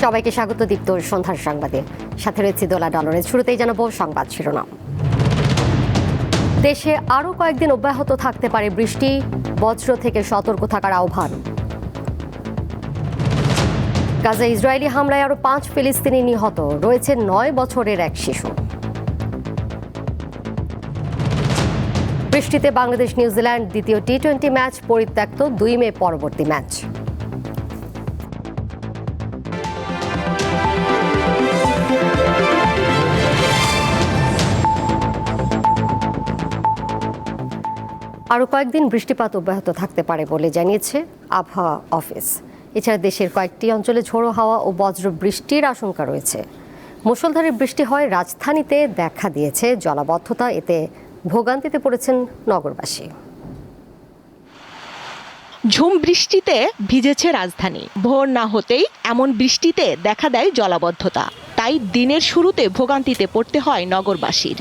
সবাইকে স্বাগত দীপ্ত সন্ধ্যার সংবাদে। সাথে রয়েছে দোলা ডলরের। শুরুতেই জানাবো সংবাদ শিরোনাম। দেশে আরও কয়েকদিন অব্যাহত থাকতে পারে বৃষ্টি, বজ্র থেকে সতর্ক থাকার আহ্বান। গাজায় ইসরায়েলি হামলায় আরও 5 ফিলিস্তিনি নিহত, রয়েছে 9 বছরের এক শিশু। বৃষ্টিতে বাংলাদেশ নিউজিল্যান্ড দ্বিতীয় টি-20 ম্যাচ পরিত্যক্ত, 2 মে পরবর্তী ম্যাচ। আরও কয়েকদিন বৃষ্টিপাত অব্যাহত থাকতে পারে বলে জানিয়েছে আবহাওয়া অফিস। এছাড়া দেশের কয়েকটি অঞ্চলে ঝোড়ো হাওয়া ও বজ্র বৃষ্টির আশঙ্কা রয়েছে। মুষলধারে বৃষ্টি হয় রাজধানীতে দেখা দিয়েছে জলাবদ্ধতা, এতে ভোগান্তিতে পড়েছেন নগরবাসী। ঝুম বৃষ্টিতে ভিজেছে রাজধানী। ভোর না হতেই এমন বৃষ্টিতে দেখা দেয় জলাবদ্ধতা, তাই দিনের শুরুতে ভোগান্তিতে পড়তে হয় নগরবাসীর।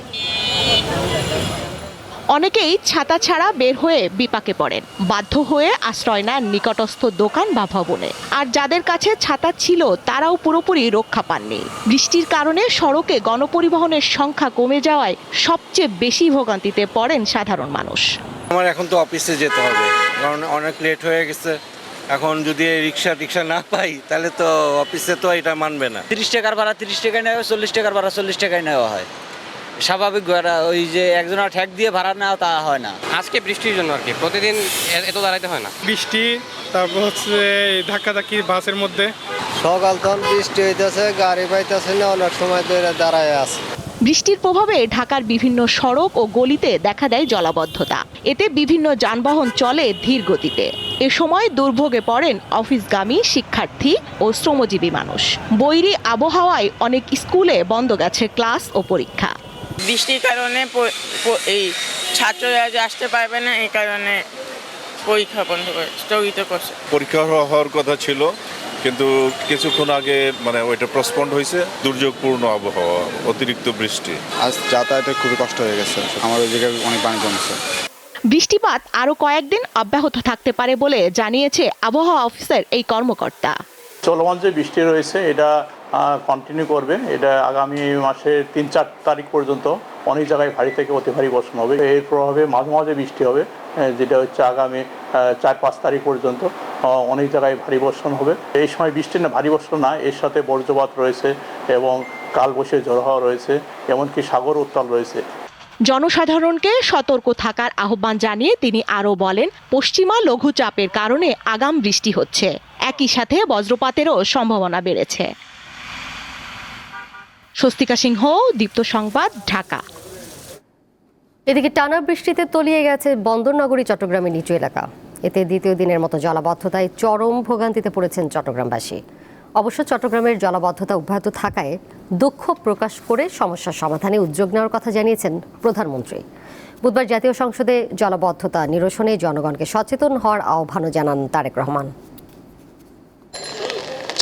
অনেকেই ছাতা ছাড়া বের হয়ে বিপাকে পড়েন, বাধ্য হয়ে আশ্রয় নেন নিকটস্থ দোকান বা ভবনে। আর যাদের কাছে ছাতা ছিল তারাও পুরোপুরি রক্ষা পাননি। বৃষ্টির কারণে সড়কে গণপরিবহনের সংখ্যা কমে যাওয়ায় সবচেয়ে বেশি ভোগান্তিতে পড়েন সাধারণ মানুষ। আমার এখন তো অফিসে যেতে হবে, কারণ অনেক লেট হয়ে গেছে। এখন যদি রিক্সা না পাই তাহলে তো অফিসে তো এটা মানবে না। 30 টাকার ভাড়া 30 টাকায় নেওয়া হয়, 40 টাকার ভাড়া 40 টাকায় নেওয়া হয়। স্বাভাবিক ভাড়া, ওই যে একজনের ঠ্যাক দিয়ে ভাড়া নেওয়া তা হয় না। আজকে বৃষ্টির জন্য আর কি, প্রতিদিন এত দাঁড়াইতে হয় না। বৃষ্টি, তারপর হচ্ছে ধাক্কাধাক্কি বাসের মধ্যে। সকাল তখন বৃষ্টি হইতেছে, গাড়ি পাইতেছে না, অনেক সময় ধরে দাঁড়ায় আছে। বৃষ্টির প্রভাবে ঢাকার বিভিন্ন সড়ক ও গলিতে দেখা দেয় জলাবদ্ধতা। এতে বিভিন্ন যানবাহন চলে ধীর গতিতে। এ সময় দুর্ভোগে পড়েন অফিসগামী শিক্ষার্থী ও শ্রমজীবী মানুষ। বৈরী আবহাওয়ায় অনেক স্কুলে বন্ধ গেছে ক্লাস ও পরীক্ষা। বৃষ্টির কারণে এই ছাত্ররা যে আসতে পারবে না, এই কারণে পরীক্ষা বন্ধ করে স্থগিত করছে। পরীক্ষা হওয়ার কথা ছিল, কিন্তু কিছুক্ষণ আগে ওইটা পোস্টপন্ড হয়েছে। দুর্যোগপূর্ণ আবহাওয়া, অতিরিক্ত বৃষ্টি, আজ যাতায়াতে খুবই কষ্ট হয়ে গেছে। আমার ওই জায়গায় অনেক পানি জমছে। বৃষ্টিপাত আরও কয়েকদিন অব্যাহত থাকতে পারে বলে জানিয়েছে আবহাওয়া অফিসের এই কর্মকর্তা। চলমান যে বৃষ্টি রয়েছে এটা কন্টিনিউ করবে। এটা আগামী মাসের 3-4 তারিখ পর্যন্ত অনেক জায়গায় ভারী থেকে অতি ভারী বর্ষণ হবে। এর প্রভাবে মাঝে মাঝে বৃষ্টি হবে, যেটা হচ্ছে আগামী 4-5 তারিখ পর্যন্ত অনেক জায়গায় ভারী বর্ষণ হবে। এই সময় বৃষ্টি না, ভারী বর্ষণ না, এর সাথে বজ্রপাত রয়েছে এবং কালবৈশাখী ঝড়ো হাওয়া রয়েছে, এমনকি সাগর উত্তাল রয়েছে। জনসাধারণকে সতর্ক থাকার আহ্বান জানিয়ে তিনি আরও বলেন, পশ্চিমা লঘুচাপের কারণে আগাম বৃষ্টি হচ্ছে, একই সাথে বজ্রপাতেরও সম্ভাবনা বেড়েছে। স্বস্তিকা সিংহ, দীপ্ত সংবাদ, ঢাকা। এদিকে টানা বৃষ্টিতে তলিয়ে গেছে বন্দরনগরী চট্টগ্রামের নিচু এলাকা। এতে দ্বিতীয় দিনের মতো জলাবদ্ধতায় চরম ভোগান্তিতে পড়েছেন চট্টগ্রামবাসী। অবশ্য চট্টগ্রামের জলাবদ্ধতা অব্যাহত থাকায় দুঃখ প্রকাশ করে সমস্যার সমাধানে উদ্যোগ নেওয়ার কথা জানিয়েছেন প্রধানমন্ত্রী। বুধবার জাতীয় সংসদে জলাবদ্ধতা নিরসনে জনগণকে সচেতন হওয়ার আহ্বানও জানান তারেক রহমান।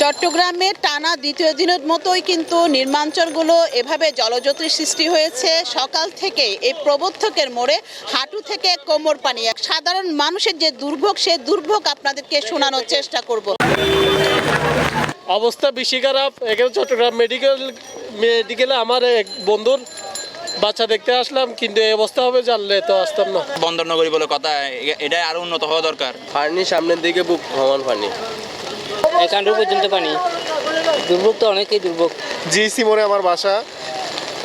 চট্টগ্রামে টানা দ্বিতীয় দিনের মতোই কিন্তু নির্মাঞ্চলগুলো এভাবে জলযন্ত্রের সৃষ্টি হয়েছে। সকাল থেকে এই প্রবর্তকের মোড়ে হাঁটু থেকে কোমর পানি। সাধারণ মানুষের যে দুর্ভোগ, সে দুর্ভোগ আপনাদেরকে শোনানোর চেষ্টা করব। অবস্থা বেশি খারাপ। এখানে চট্টগ্রাম মেডিকেলে আমার এক বন্ধুর বাচ্চা দেখতে আসলাম, কিন্তু এই অবস্থা হবে জানলে তো আসতাম না। বন্দরনগরী বলে কথা, এটা আরো উন্নত হওয়া দরকার। পানি সামনের দিকে বুক ভ্রমণ পানি, এখান পর্যন্ত পানি, দুর্ভোগ তো অনেকেই দুর্ভোগ। জিসি মোড়ে আমার বাসা,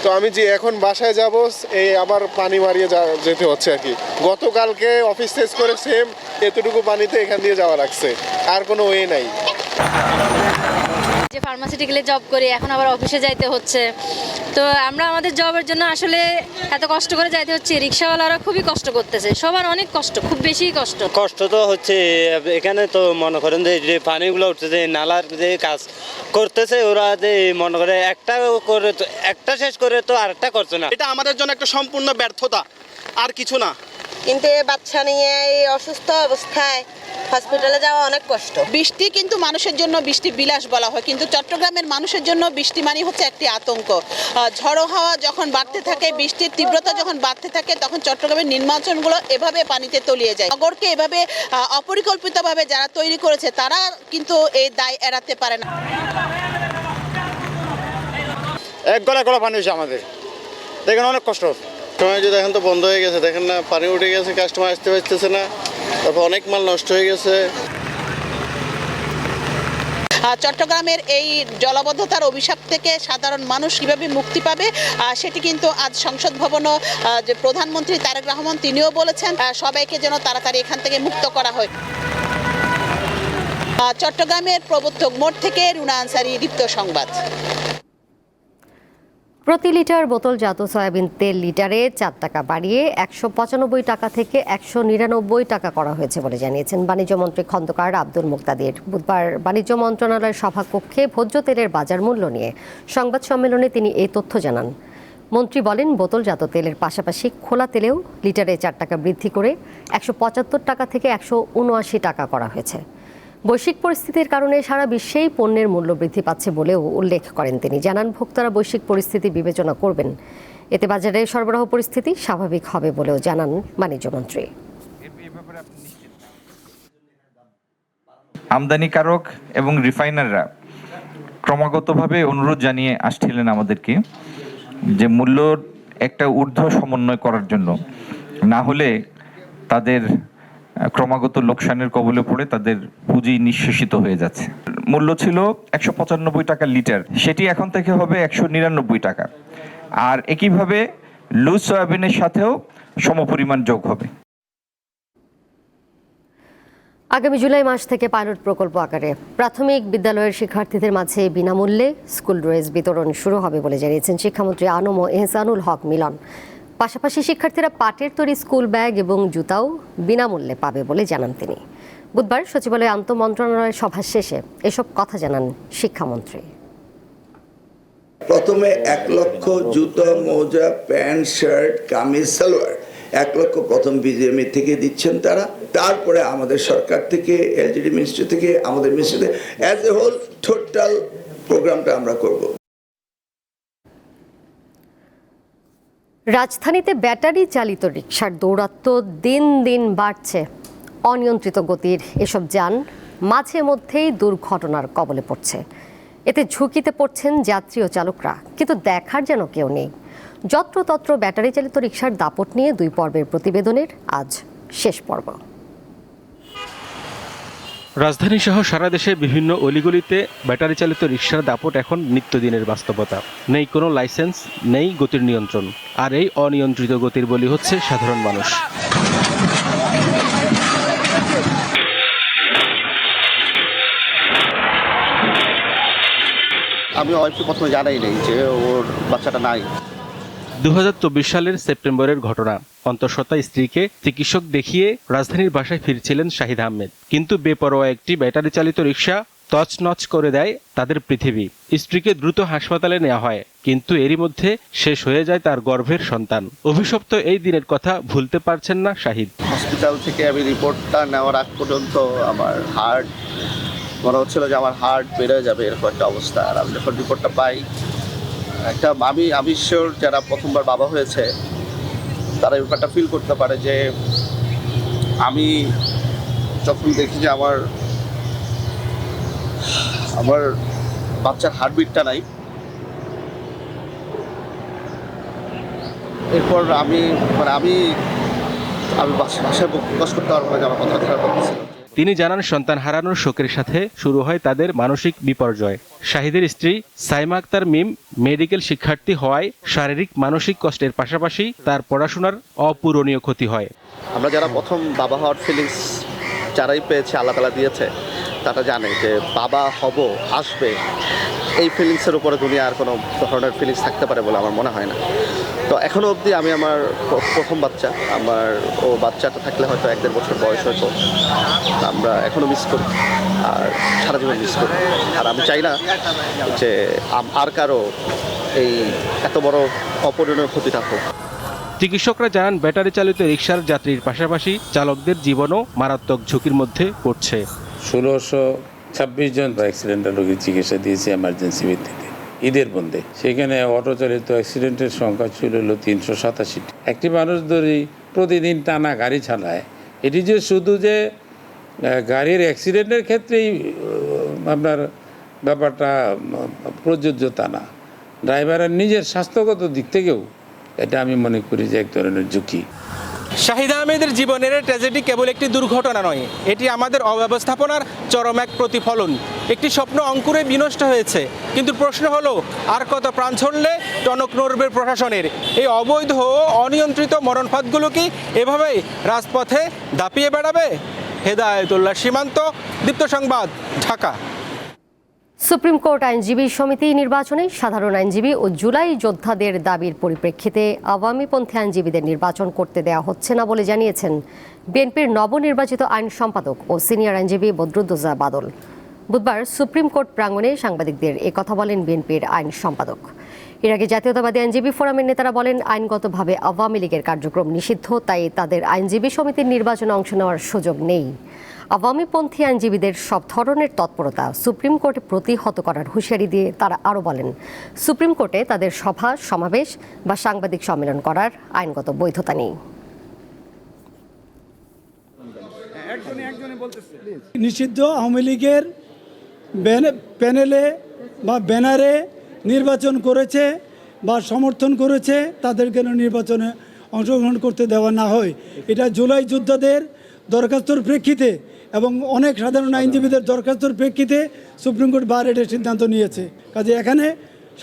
তো আমি যে এখন বাসায় যাব, এই আবার পানি মারিয়ে যেতে হচ্ছে আর কি। গতকালকে অফিস শেষ করে সেম এতটুকু পানিতে এখান দিয়ে যাওয়া লাগছে, আর কোনো ওয়ে নাই। যে ফার্মাসিউটিক্যালে জব করি, এখন আবার অফিসে যাইতে হচ্ছে। তো আমরা আমাদের জবের জন্য আসলে এত কষ্ট করে যাইতে হচ্ছে। রিক্সাওয়ালারা খুবই কষ্ট করতেছে, সবার অনেক কষ্ট, খুব বেশি কষ্ট। কষ্ট তো হচ্ছে। এখানে তো মনে করেন যে পানিগুলো উঠতেছে, নালার যে কাজ করতেছে ওরা, যে মনে করে একটা শেষ করে তো আরেকটা করছে না। এটা আমাদের জন্য একটা সম্পূর্ণ ব্যর্থতা, আর কিছু না। কিন্তু এই বাচ্চা নিয়ে এই অসুস্থ অবস্থায় হসপিটালে যাওয়া অনেক কষ্ট। বৃষ্টি কিন্তু মানুষের জন্য বৃষ্টি বিলাস বলা হয়, কিন্তু চট্টগ্রামের মানুষের জন্য বৃষ্টি মানে হচ্ছে একটি আতঙ্ক। ঝড়ো হাওয়া যখন বাড়তে থাকে, বৃষ্টির তীব্রতা যখন বাড়তে থাকে, তখন চট্টগ্রামের নির্মাঞ্চলগুলো এভাবে পানিতে তলিয়ে যায়। নগরকে এভাবে অপরিকল্পিতভাবে যারা তৈরি করেছে, তারা কিন্তু এই দায় এড়াতে পারে না। এক গলা গলা পানি হয়েছে আমাদের, দেখেন অনেক কষ্ট হচ্ছে। সময় যে দেখেন তো বন্ধ হয়ে গেছে, দেখেন না পানি উঠে গেছে, কাস্টমার আসতে পারতেছে না, তারপর অনেক মাল নষ্ট হয়ে গেছে। চট্টগ্রামের এই জলাবদ্ধতার অভিশাপ থেকে সাধারণ মানুষ কিভাবে মুক্তি পাবে সেটি কিন্তু আজ সংসদ ভবনও যে প্রধানমন্ত্রী তারেক রহমান তিনিও বলেছেন সবাইকে যেন তাড়াতাড়ি এখান থেকে মুক্ত করা হয়। চট্টগ্রামের প্রবর্তক মোড় থেকে রুনা আনসারী, দীপ্ত সংবাদ। প্রতি লিটার বোতলজাত সয়াবিন তেল লিটারে 4 টাকা বাড়িয়ে 195 টাকা থেকে 199 টাকা করা হয়েছে বলে জানিয়েছেন বাণিজ্যমন্ত্রী খন্দকার আব্দুল মুক্তাদির। বুধবার বাণিজ্য মন্ত্রণালয়ের সভাকক্ষে ভোজ্য তেলের বাজার মূল্য নিয়ে সংবাদ সম্মেলনে তিনি এই তথ্য জানান। মন্ত্রী বলেন, বোতলজাত তেলের পাশাপাশি খোলা তেলেও লিটারে 4 টাকা বৃদ্ধি করে 175 টাকা থেকে 179 টাকা করা হয়েছে। বৈশ্বিক পরিস্থিতির কারণে সারা বিশ্বেই পণ্যের মূল্য বৃদ্ধি পাচ্ছে বলেও উল্লেখ করেন তিনি। জানান, ভোক্তারা বৈশ্বিক পরিস্থিতি বিবেচনা করবেন, এতে বাজারে সরবরাহ পরিস্থিতি স্বাভাবিক হবে বলেও জানান বাণিজ্যমন্ত্রী। আমদানিকারক এবং রিফাইনাররা ক্রমাগতভাবে অনুরোধ জানিয়ে আসছিলেন আমাদেরকে যে মূল্যর একটা ঊর্ধ্ব সমন্বয় করার জন্য, না হলে তাদের ক্রমাগত লোকসানের কবলে পড়ে তাদের পুঁজি নিঃশেষিত হয়ে যাচ্ছে। মূল্য ছিল 195 টাকা লিটার, সেটি এখন থেকে হবে 199 টাকা। আর একইভাবে লুজ সয়াবিনের সাথেও সমপরিমাণ যোগ হবে। আগামী জুলাই মাস থেকে পাইলট প্রকল্প আকারে প্রাথমিক বিদ্যালয়ের শিক্ষার্থীদের মাঝে বিনামূল্যে স্কুল ড্রেস বিতরণ শুরু হবে বলে জানিয়েছেন শিক্ষামন্ত্রী আনম ও এহসানুল হক মিলন। পাশাপাশি শিক্ষার্থীরা পাটের তৈরি স্কুল ব্যাগ এবং জুতাও বিনামূল্যে পাবে বলে জানান তিনি। বুধবার সচিবালয়ে আন্তঃমন্ত্রণালয়ের সভা শেষে এসব কথা জানান শিক্ষামন্ত্রী। প্রথমে 1 লক্ষ জুতা, মোজা, প্যান্ট, শার্ট, কামিজ, সালোয়ার 1 লক্ষ প্রথম বিজিএমই থেকে দিচ্ছেন তারা। তারপরে আমাদের সরকার থেকে, এলজিডি মিনিস্ট্রি থেকে, আমাদের মিনিস্ট্রি থেকে অ্যাজ এ হোল টোটাল প্রোগ্রামটা আমরা করব। রাজধানীতে ব্যাটারি চালিত রিকশার দৌরাত্ম্য দিন দিন বাড়ছে। অনিয়ন্ত্রিত গতির এসব যান মাঝে মধ্যেই দুর্ঘটনার কবলে পড়ছে। এতে ঝুঁকিতে পড়ছেন যাত্রী ও চালকরা, কিন্তু দেখার যেন কেউ নেই। যত্রতত্র ব্যাটারি চালিত রিকশার দাপট নিয়ে 2 পর্বের প্রতিবেদনের আজ শেষ পর্ব। রাজধানী সহ সারা দেশে বিভিন্ন অলিগলিতে ব্যাটারি চালিত রিকশার দাপট এখন নিত্যদিনের বাস্তবতা। নেই কোনো লাইসেন্স, নেই গতির নিয়ন্ত্রণ, আর এই অনিয়ন্ত্রিত গতির বলি হচ্ছে সাধারণ মানুষ। আমি ওয়াইফকে প্রথমে জানাই নেই যে ওর বাচ্চাটা নাই। 2024 সালের সেপ্টেম্বরের ঘটনা। অন্তঃসত্ত্বা স্ত্রীকে চিকিৎসক দেখিয়ে রাজধানীর বাসায় ফিরছিলেন শাহিদ আহমেদ, কিন্তু বেপরোয়া একটি ব্যাটারি চালিত রিকশা তছনছ করে দেয় তাদের পৃথিবী। স্ত্রীকে দ্রুত হাসপাতালে নেওয়া হয়, কিন্তু এরই মধ্যে শেষ হয়ে যায় তার গর্ভের সন্তান। অভিশপ্ত এই দিনের কথা ভুলতে পারছেন না শাহিদ। হসপিটাল থেকে আমি রিপোর্টটা নেওয়ার আগ পর্যন্ত আমার হার্ট মনে হচ্ছিল যে আমার হার্ট বেড়ে যাবে, এরকম একটা অবস্থা। আর আমি যখন রিপোর্টটা পাই, একটা আমি শিওর যারা প্রথমবার বাবা হয়েছে তারা এই ব্যাপারটা ফিল করতে পারে যে আমি যখন দেখি যে আমার বাচ্চার হার্টবিটটা নাই, এরপর আমি ভাষায় প্রকাশ করতে পারবো না যে আমার কথা খারাপ লাগছিল। তিনি জানান, সন্তান হারানোর শোকের সাথে শুরু হয় তাদের মানসিক বিপর্যয়। শাহিদের স্ত্রী সাইমা আক্তার মিম মেডিকেল শিক্ষার্থী হওয়ায় শারীরিক মানসিক কষ্টের পাশাপাশি তার পড়াশোনার অপূরণীয় ক্ষতি হয়। আমরা যারা প্রথম বাবা হওয়ার ফিলিংস যারাই পেয়েছে, আল্লাহ তাআলা দিয়েছে, তারা জানে যে বাবা হব, আসবে, এই ফিলিংসের উপরে দুনিয়ার কোনো ধরনের ফিলিংস থাকতে পারে বলে আমার মনে হয় না। তো এখনও অবধি আমি আমার প্রথম বাচ্চা, ও বাচ্চাটা থাকলে হয়তো 1-1.5 বছর বয়স হতো, আমরা এখনও মিস করি আর সারা জীবন মিস করি। আর আমি চাই না যে আর কারো এই এত বড় অপূরণীয় ক্ষতিটা হোক। চিকিৎসকরা জানান, ব্যাটারি চালিত রিকশার যাত্রীর পাশাপাশি চালকদের জীবনও মারাত্মক ঝুঁকির মধ্যে পড়ছে। 1626 জন অ্যাক্সিডেন্টাল রোগীর চিকিৎসা দিয়েছে এমার্জেন্সি ভিত্তিতে ঈদের বন্ধে। সেখানে অটো চালিত অ্যাক্সিডেন্টের সংখ্যা ছিল 387। একটি মানুষ ধরি প্রতিদিন টানা গাড়ি চালায়, এটি যে শুধু যে গাড়ির অ্যাক্সিডেন্টের ক্ষেত্রেই আপনার ব্যাপারটা প্রযোজ্য তা না। ড্রাইভারের নিজের স্বাস্থ্যগত দিক থেকেও এটা আমি মনে করি যে এক ধরনের ঝুঁকি। শাহিদ আহমেদের জীবনের ট্র্যাজেডি কেবল একটি দুর্ঘটনা নয়, এটি আমাদের অব্যবস্থাপনার চরম এক প্রতিফলন। একটি স্বপ্ন অঙ্কুরে বিনষ্ট হয়েছে, কিন্তু প্রশ্ন হলো আর কত প্রাণ ছড়লে টনক নড়বে প্রশাসনের? এই অবৈধ ও অনিয়ন্ত্রিত মরণফাঁদগুলো কি এভাবেই রাজপথে দাপিয়ে বেড়াবে? হেদায়েতুল্লাহ সীমান্ত, দীপ্ত সংবাদ, ঢাকা। সুপ্রিম কোর্ট আইনজীবী সমিতি নির্বাচনে সাধারণ আইনজীবী ও জুলাই যোদ্ধাদের দাবির পরিপ্রেক্ষিতে আওয়ামীপন্থী আইনজীবীদের নির্বাচন করতে দেওয়া হচ্ছে না বলে জানিয়েছেন বিএনপির নবনির্বাচিত আইন সম্পাদক ও সিনিয়র আইনজীবী বদরুদ্দোজা বাদল। বুধবার সুপ্রিম কোর্ট প্রাঙ্গণে সাংবাদিকদের একথা বলেন বিএনপির আইন সম্পাদক। এর আগে জাতীয়তাবাদী আইনজীবী ফোরামের নেতারা বলেন, আইনগতভাবে আওয়ামী লীগের কার্যক্রম নিষিদ্ধ, তাই তাদের আইনজীবী সমিতির নির্বাচনে অংশ নেওয়ার সুযোগ নেই। আওয়ামীপন্থী আইনজীবীদের সব ধরনের তৎপরতা সুপ্রিম কোর্টে প্রতিহত করার হুঁশিয়ারি দিয়ে তারা আরও বলেন, সুপ্রিম কোর্টে তাদের সভা সমাবেশ বা সাংবাদিক সম্মেলন করার আইনগত বৈধতা নেই। নিষিদ্ধ আওয়ামী লীগের প্যানেলে বা ব্যানারে নির্বাচন করেছে বা সমর্থন করেছে তাদের কেন নির্বাচনে অংশগ্রহণ করতে দেওয়া না হয়? এটা জুলাই যোদ্ধাদের দরখাস্তর প্রেক্ষিতে এবং অনেক সাধারণ আইনজীবীদের দরখাস্তর প্রেক্ষিতে সুপ্রিম কোর্ট বার এটার সিদ্ধান্ত নিয়েছে। কাজে এখানে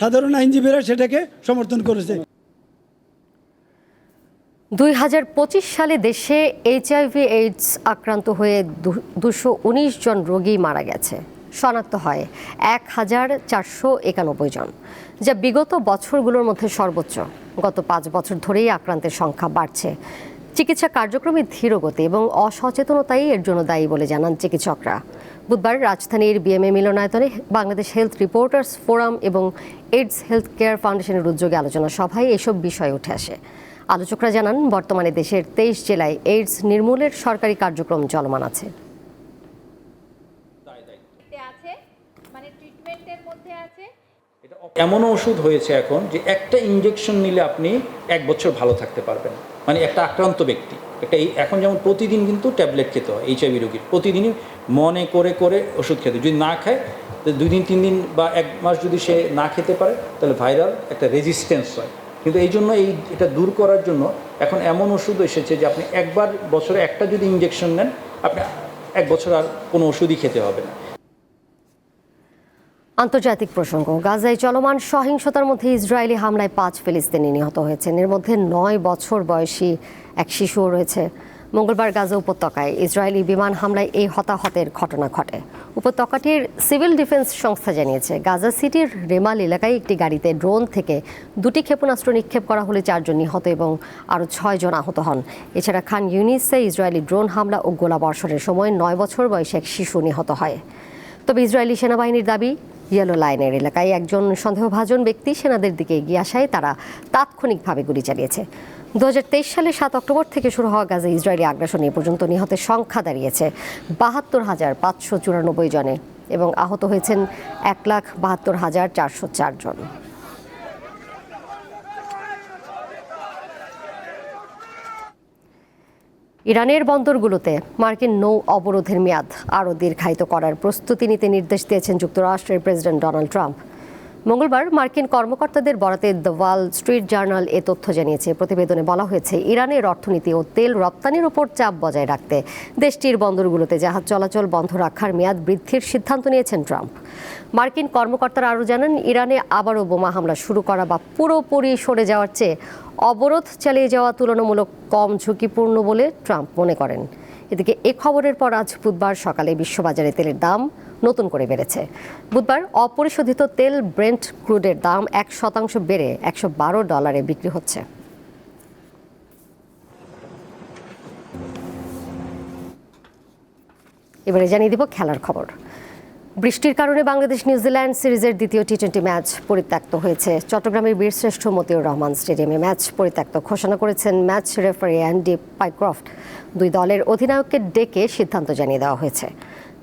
সাধারণ আইনজীবীরা সেটাকে সমর্থন করেছে। 2025 সালে দেশে HIV/AIDS আক্রান্ত হয়ে 219 জন রোগী মারা গেছে, শনাক্ত হয় 1491 জন, যা বিগত বছরগুলোর মধ্যে সর্বোচ্চ। গত 5 বছর ধরেই আক্রান্তের সংখ্যা বাড়ছে। চিকিৎসা কার্যক্রমে ধীরগতি এবং অসচেতনতাই এর জন্য দায়ী বলে জানান চিকিৎসকরা। বুধবার রাজধানীর বিএমএ মিলনায়তনে বাংলাদেশ হেলথ রিপোর্টার্স ফোরাম এবং এইডস হেলথ কেয়ার ফাউন্ডেশনের উদ্যোগে আলোচনা সভায় এসব বিষয় উঠে আসে। আলোচকরা জানান, বর্তমানে দেশের 23 জেলায় এইডস নির্মূলের সরকারি কার্যক্রম চলমান আছে। এমনও ওষুধ হয়েছে এখন যে একটা ইনজেকশন নিলে আপনি 1 বছর ভালো থাকতে পারবেন, মানে একটা আক্রান্ত ব্যক্তি এখন যেমন প্রতিদিন কিন্তু ট্যাবলেট খেতে হয় HIV রোগীর, প্রতিদিনই মনে করে করে ওষুধ খেতে, যদি না খায় 2 দিন 3 দিন বা 1 মাস যদি সে না খেতে পারে তাহলে ভাইরাল একটা রেজিস্ট্যান্স হয়। কিন্তু এই জন্য এটা দূর করার জন্য এখন এমন ওষুধ এসেছে যে আপনি একবার বছরে একটা যদি ইনজেকশন নেন আপনি 1 বছর আর কোনো ওষুধই খেতে হবে না। আন্তর্জাতিক প্রসঙ্গ, গাজায় চলমান সহিংসতার মধ্যে ইসরায়েলি হামলায় 5 ফিলিস্তিনি নিহত হয়েছেন। এর মধ্যে 9 বছর বয়সী এক শিশুও রয়েছে। মঙ্গলবার গাজা উপত্যকায় ইসরায়েলি বিমান হামলায় এই হতাহতের ঘটনা ঘটে। উপত্যকাটির সিভিল ডিফেন্স সংস্থা জানিয়েছে, গাজা সিটির রেমাল এলাকায় একটি গাড়িতে ড্রোন থেকে 2টি ক্ষেপণাস্ত্র নিক্ষেপ করা হলে 4 জন নিহত এবং আরও 6 জন আহত হন। এছাড়া খান ইউনিসে ইসরায়েলি ড্রোন হামলা ও গোলাবর্ষণের সময় 9 বছর বয়সী এক শিশু নিহত হয়। তবে ইসরায়েলি সেনাবাহিনীর দাবি, ইয়েলো লাইনের এলাকায় একজন সন্দেহভাজন ব্যক্তি সেনাদের দিকে এগিয়ে আসায় তারা তাৎক্ষণিকভাবে গুলি চালিয়েছে। 2023 সালের 7 অক্টোবর থেকে শুরু হওয়া গাজা ইসরায়েলি আগ্রাসন এ পর্যন্ত নিহতের সংখ্যা দাঁড়িয়েছে 72,594 জনে এবং আহত হয়েছেন 1,72,404 জন। ইরানের বন্দরগুলোতে মার্কিন নৌ অবরোধের মেয়াদ আরও দীর্ঘায়িত করার প্রস্তুতি নিতে নির্দেশ দিয়েছেন যুক্তরাষ্ট্রের প্রেসিডেন্ট ডোনাল্ড ট্রাম্প। মঙ্গলবার মার্কিন কর্মকর্তাদের বরাতে দ্য ওয়াল স্ট্রিট জার্নাল এ তথ্য জানিয়েছে। প্রতিবেদনে বলা হয়েছে, ইরানের অর্থনীতি ও তেল রপ্তানির ওপর চাপ বজায় রাখতে দেশটির বন্দরগুলোতে জাহাজ চলাচল বন্ধ রাখার মেয়াদ বৃদ্ধির সিদ্ধান্ত নিয়েছেন ট্রাম্প। মার্কিন কর্মকর্তারা আরও জানান, ইরানে আবারও বোমা হামলা শুরু করা বা পুরোপুরি সরে যাওয়ার চেয়ে অবরোধ চালিয়ে যাওয়া তুলনামূলক কম ঝুঁকিপূর্ণ বলে ট্রাম্প মনে করেন। এদিকে এ খবরের পর আজ বুধবার সকালে বিশ্ববাজারে তেলের দাম নতুন করে বেড়েছে। বুধবার অপরিশোধিত তেল ব্রেন্ট ক্রুডের দাম 1% বেড়ে $112 বিক্রি হচ্ছে। এবারে জানিয়ে দিব খেলার খবর। বৃষ্টির কারণে বাংলাদেশ নিউজিল্যান্ড সিরিজের দ্বিতীয় টি-20 ম্যাচ পরিত্যক্ত হয়েছে। চট্টগ্রামের বীরশ্রেষ্ঠ মতিউর রহমান স্টেডিয়ামে ম্যাচ পরিত্যক্ত ঘোষণা করেছেন ম্যাচ রেফারি অ্যান্ডি পাইক্রফট। 2 দলের অধিনায়ককে ডেকে সিদ্ধান্ত জানিয়ে দেওয়া হয়েছে।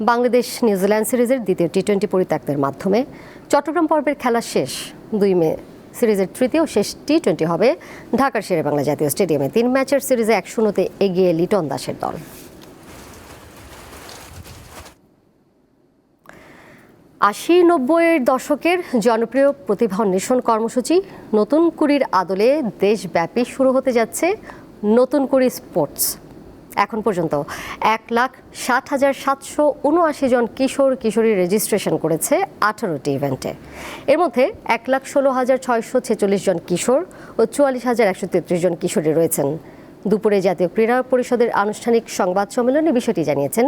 বাংলাদেশ নিউজিল্যান্ড সিরিজের দ্বিতীয় টি-20 পরিত্যক্তের মাধ্যমে চট্টগ্রাম পর্বের খেলা শেষ। 2 মে সিরিজের তৃতীয় শেষ টি-20 হবে ঢাকার শেরেবাংলা জাতীয় স্টেডিয়ামে। 3 ম্যাচের সিরিজে 1-0 এগিয়ে লিটন দাসের দল। 80-90-এর দশকের জনপ্রিয় প্রতিভা অন্বেষণ কর্মসূচি নতুন কুড়ির আদলে দেশব্যাপী শুরু হতে যাচ্ছে নতুন কুড়ি স্পোর্টস। এখন পর্যন্ত 1,60,779 জন কিশোর কিশোরী রেজিস্ট্রেশন করেছে 18টি ইভেন্টে। এর মধ্যে 1,16,646 জন কিশোর ও 44,133 জন কিশোরী রয়েছেন। দুপুরে জাতীয় ক্রীড়া পরিষদের আনুষ্ঠানিক সংবাদ সম্মেলনে বিষয়টি জানিয়েছেন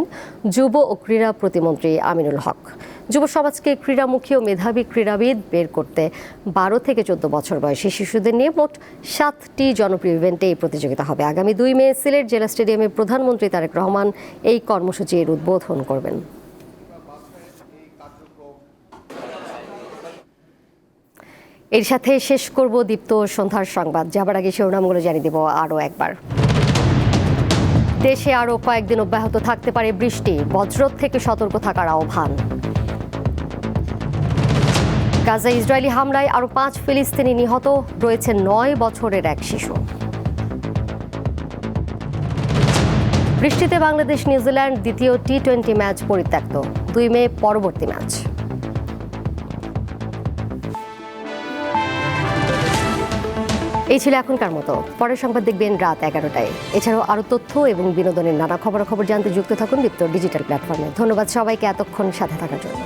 যুব ও ক্রীড়া প্রতিমন্ত্রী আমিনুল হক। যুব সমাজকে ক্রীড়ামুখী ও মেধাবী ক্রীড়াবিদ বের করতে 12 থেকে 14 বছর বয়সী শিশুদের নিয়ে মোট 7টি জনপ্রিয় ইভেন্টে এই প্রতিযোগিতা হবে। আগামী 2 মে সিলেট জেলা স্টেডিয়ামে প্রধানমন্ত্রী তারেক রহমান এই কর্মসূচির উদ্বোধন করবেন। এর সাথে শেষ করব দীপ্ত সন্ধ্যার সংবাদ। যাবার আগে শিরোনামগুলো জানিয়ে দেব আরও একবার। দেশে আরও কয়েকদিন অব্যাহত থাকতে পারে বৃষ্টি, বজ্রপাত থেকে সতর্ক থাকার আহ্বান। গাজা ইসরায়েলি হামলায় আরও 5 ফিলিস্তিনি নিহত, রয়েছে 9 বছরের এক শিশু। বৃষ্টিতে বাংলাদেশ নিউজিল্যান্ড দ্বিতীয় টি-20 ম্যাচ পরিত্যক্ত। 2 মে পরবর্তী ম্যাচ। এই ছিল এখনকার মতো। পরের সংবাদ দেখবেন রাত 11টায়। এছাড়াও আরও তথ্য এবং বিনোদনের নানা খবরাখবর জানতে যুক্ত থাকুন দীপ্ত ডিজিটাল প্ল্যাটফর্মে। ধন্যবাদ সবাইকে এতক্ষণ সাথে থাকার জন্য।